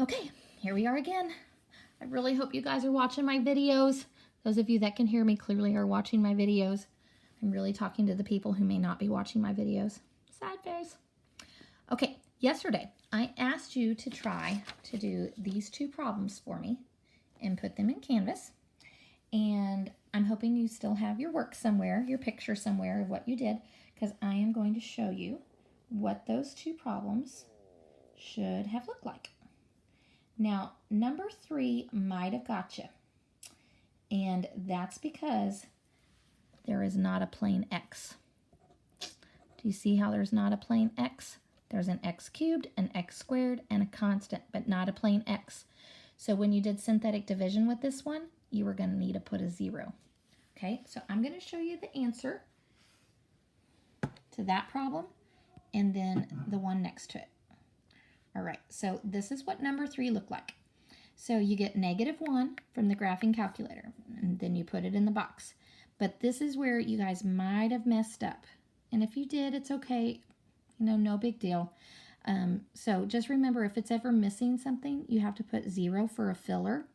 Okay, here we are again. I really hope you guys are watching my videos. Those of you that can hear me clearly are watching my videos. I'm really talking to the people who may not be watching my videos. Sad face. Okay, yesterday I asked you to try to do these two problems for me and put them in Canvas. And I'm hoping you still have your work somewhere, your picture somewhere of what you did, because I am going to show you what those two problems should have looked like. Now, number 3 might have got you, and that's because there is not a plain x. Do you see how there's not a plain x? There's an x cubed, an x squared, and a constant, but not a plain x. So when you did synthetic division with this one, you were going to need to put a 0. Okay, so I'm going to show you the answer to that problem and then the one next to it. All right, so this is what number 3 looked like. So you get -1 from the graphing calculator, and then you put it in the box. But this is where you guys might have messed up. And if you did, it's okay. You know, no big deal. So just remember, if it's ever missing something, you have to put 0 for a filler.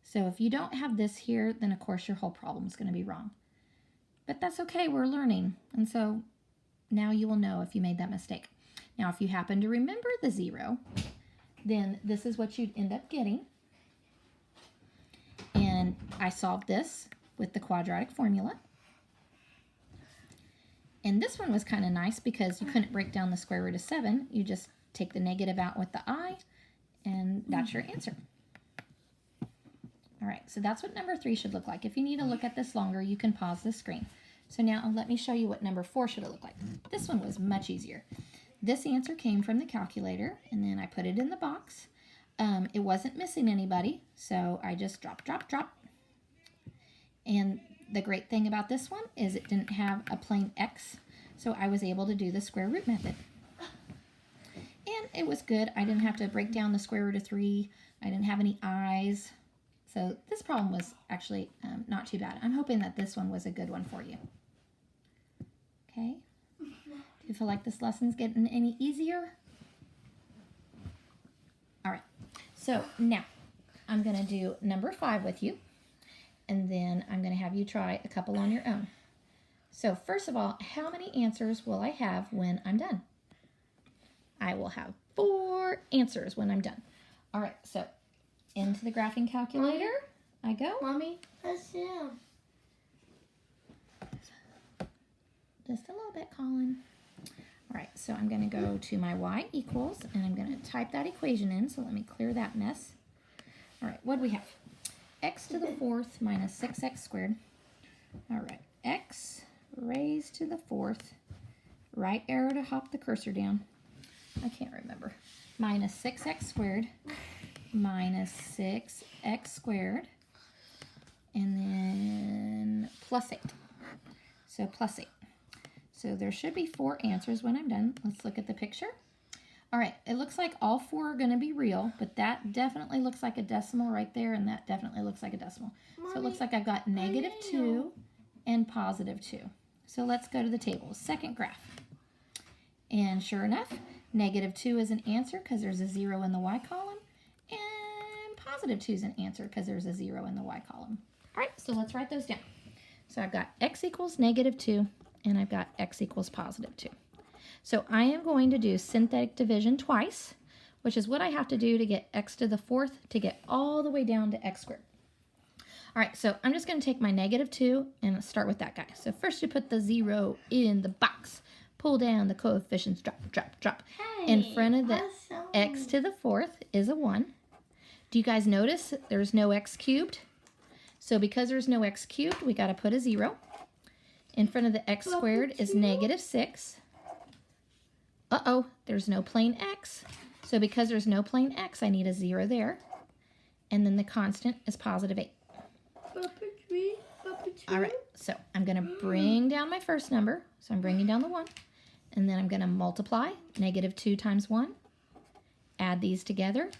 So if you don't have this here, then of course your whole problem is going to be wrong. But that's okay, we're learning. And so now you will know if you made that mistake. Now, if you happen to remember the 0, then this is what you'd end up getting. And I solved this with the quadratic formula. And this one was kind of nice because you couldn't break down the square root of 7. You just take the negative out with the I, and that's your answer. All right, so that's what number 3 should look like. If you need to look at this longer, you can pause the screen. So now let me show you what number 4 should have looked like. This one was much easier. This answer came from the calculator, and then I put it in the box. It wasn't missing anybody, so I just drop. And the great thing about this one is it didn't have a plain x, so I was able to do the square root method. And it was good. I didn't have to break down the square root of 3. I didn't have any i's. So this problem was actually not too bad. I'm hoping that this one was a good one for you. Okay. Do you feel like this lesson's getting any easier? All right. So now I'm going to do number 5 with you. And then I'm going to have you try a couple on your own. So first of all, how many answers will I have when I'm done? I will have 4 answers when I'm done. All right, so into the graphing calculator I go. Mommy, let's down. Just a little bit, Colin. All right, so I'm going to go to my y equals, and I'm going to type that equation in. So let me clear that mess. All right, what do we have? X to the 4th minus 6x squared. All right, x raised to the 4th. Right arrow to hop the cursor down. I can't remember. Minus 6x squared minus 6x squared. And then plus 8. So plus 8. So there should be 4 answers when I'm done. Let's look at the picture. All right, it looks like all 4 are going to be real, but that definitely looks like a decimal right there, and that definitely looks like a decimal. Mommy, so it looks like I've got -2 and +2. So let's go to the table. Second graph. And sure enough, -2 is an answer because there's a 0 in the y column, and +2 is an answer because there's a 0 in the y column. All right, so let's write those down. So I've got x equals -2, and I've got x equals +2. So I am going to do synthetic division twice, which is what I have to do to get x to the 4th to get all the way down to x squared. All right, so I'm just going to take my -2 and start with that guy. So first you put the 0 in the box. Pull down the coefficients, drop. Hey, in front of the x to the 4th is a 1. Do you guys notice there's no x cubed? So because there's no x cubed, we got to put a 0. In front of the x squared is -6. Uh-oh, there's no plain x. So because there's no plain x, I need a 0 there. And then the constant is +8. All right, so I'm going to bring down my first number. So I'm bringing down the 1. And then I'm going to multiply -2 times 1. Add these together,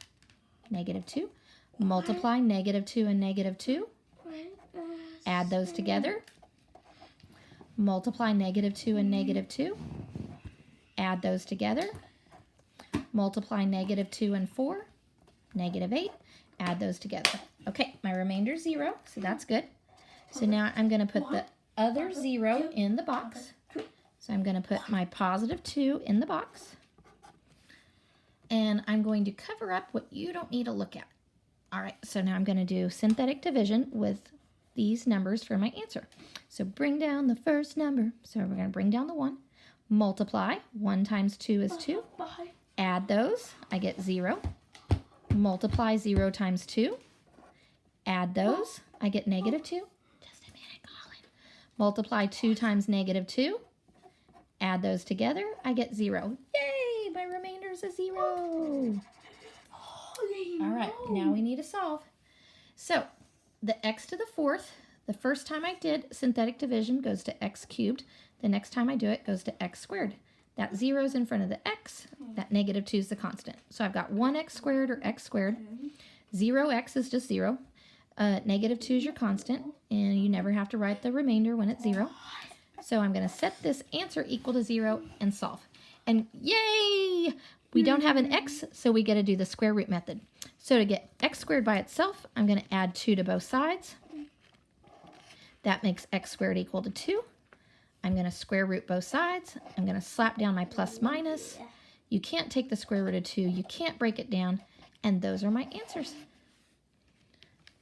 -2. Multiply -2 and -2. Add those together. Multiply -2 and -2. Add those together. Multiply -2 and 4. -8. Add those together. Okay, my remainder is 0, so that's good. So now I'm going to put the other 0 in the box. So I'm going to put my +2 in the box. And I'm going to cover up what you don't need to look at. All right, so now I'm going to do synthetic division with these numbers for my answer. So bring down the first number. So we're going to bring down the 1. Multiply. 1 times 2 is 2. Add those. I get 0. Multiply 0 times 2. Add those. I get -2. Just a minute, Colin. Multiply 2 times -2. Add those together. I get 0. Yay! My remainder is a 0. All right, now we need to solve. So the x to the 4th, the first time I did synthetic division goes to x cubed. The next time I do it goes to x squared. That 0 is in front of the x. That -2 is the constant. So I've got 1x squared or x squared. 0x is just 0. -2 is your constant, and you never have to write the remainder when it's 0. So I'm going to set this answer equal to 0 and solve. And yay! We don't have an x, so we get to do the square root method. So to get x squared by itself, I'm going to add 2 to both sides. That makes x squared equal to 2. I'm going to square root both sides. I'm going to slap down my plus minus. You can't take the square root of 2. You can't break it down. And those are my answers.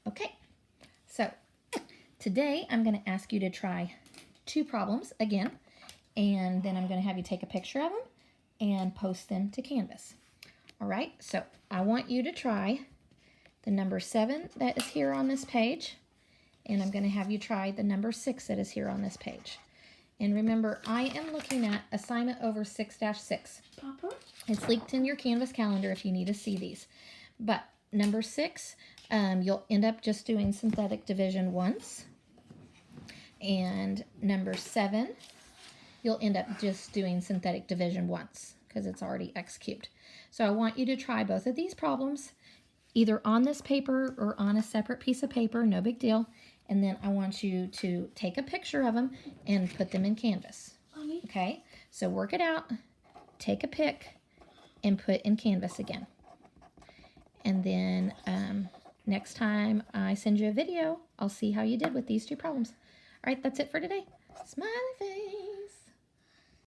Okay, so today I'm going to ask you to try 2 problems again. And then I'm going to have you take a picture of them and post them to Canvas. All right, so I want you to try the number 7 that is here on this page. And I'm going to have you try the number 6 that is here on this page. And remember, I am looking at assignment over 6-6. Papa? It's linked in your Canvas calendar if you need to see these. But number 6, you'll end up just doing synthetic division once. And number 7, you'll end up just doing synthetic division once because it's already x cubed. So I want you to try both of these problems either on this paper or on a separate piece of paper, no big deal. And then I want you to take a picture of them and put them in Canvas. Mommy? Okay, so work it out, take a pic, and put in Canvas again. And then next time I send you a video, I'll see how you did with these 2 problems. All right, that's it for today. Smiley face.